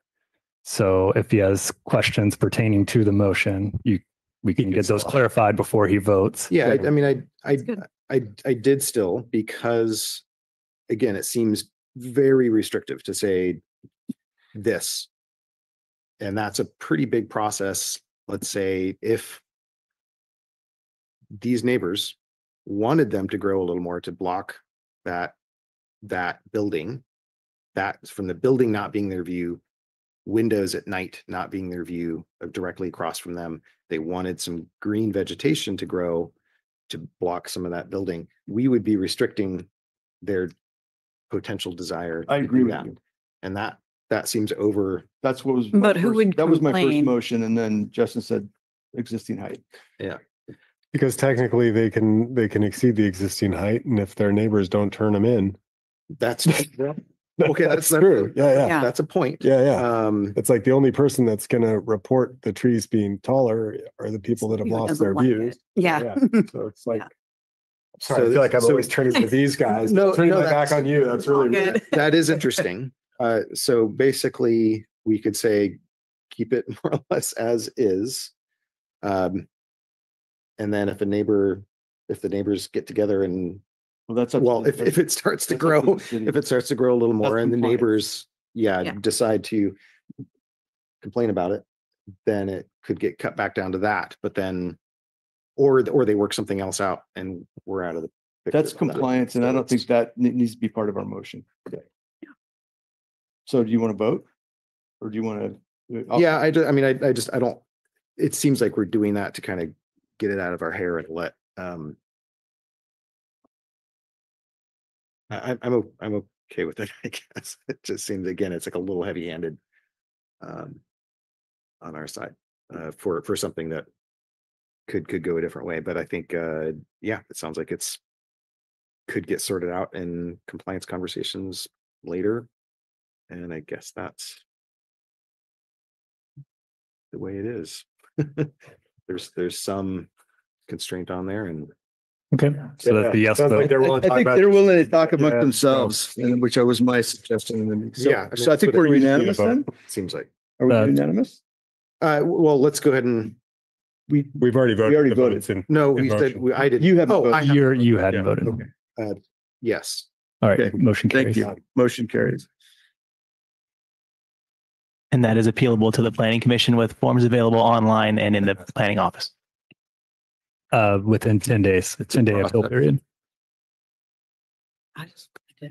so if he has questions pertaining to the motion, we can get those clarified before he votes. Yeah, I mean, I did still, because again, it seems very restrictive to say this. And that's a pretty big process. Let's say if these neighbors wanted them to grow a little more to block that building, that from the building not being their view, windows at night not being their view directly across from them, they wanted some green vegetation to grow to block some of that building, we would be restricting their potential desire. I agree with you. And that seems over. That's what was. But who would That was my first complain? motion, and then Justin said existing height. Yeah. Because technically they can exceed the existing height, and if their neighbors don't turn them in, That's okay. That's true. Yeah. Yeah. That's a point. Yeah. It's like the only person that's going to report the trees being taller are the people that have Who lost doesn't their like views. it. Yeah. So it's like, Yeah. sorry, I feel like I'm always turning to these guys. Turning my back on you. That's really Good. That is interesting. So basically, we could say keep it more or less as is. And then if the neighbors get together and Well, that's if it starts to grow, if it starts to grow a little more, That's and the compliance. neighbors, Yeah. decide to complain about it, then it could get cut back down to that. But then, or they work something else out, and we're out of the picture That's on that. compliance, and I don't think that needs to be part of our motion. Okay. So do you want to vote? Or do you want to? Yeah, I don't, it seems like we're doing that to kind of get it out of our hair and let, I'm okay with it, I guess. It just seems, again, it's like a little heavy handed on our side for something that could go a different way. But I think, it sounds like could get sorted out in compliance conversations later. And I guess that's the way it is. There's some constraint on there, and Okay. So that's the yes Sounds vote. like they're willing to I talk think about they're it. willing to talk amongst Yeah. themselves, which was my suggestion. So I think but we're we just need a unanimous vote. then? seems like. Are we Uh, unanimous? Well, let's go ahead and We've already voted. We already the vote. voted. It's in- no. in We said motion. I did. You haven't Oh, voted. I have, You hadn't Yeah. voted. yes. All right. Okay. Motion Thank carries. you. Motion carries. And that is appealable to the planning commission with forms available online and in the planning office. Within 10 days, a 10-day appeal period.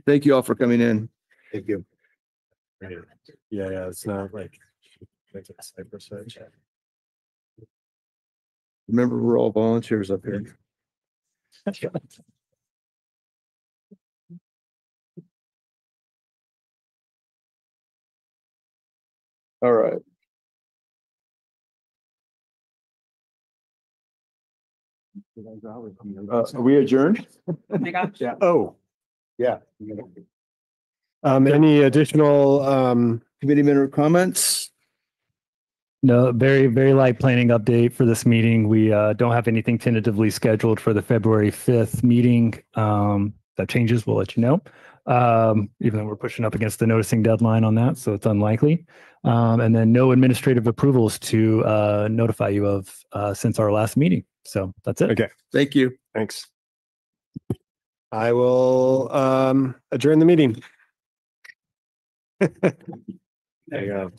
Thank you all for coming in. Thank you. Yeah. It's not like. It's a Cypress hedge. Remember, we're all volunteers up here. All right. Are we adjourned? Oh my gosh. Yeah. Oh, yeah. Any additional, Committee member comments? No, very, very light planning update for this meeting. We don't have anything tentatively scheduled for the February 5th meeting. That changes, we'll let you know. Even though we're pushing up against the noticing deadline on that, so it's unlikely. And then no administrative approvals to notify you of since our last meeting. So that's it. okay, Thank you. thanks. I will adjourn the meeting. There you go.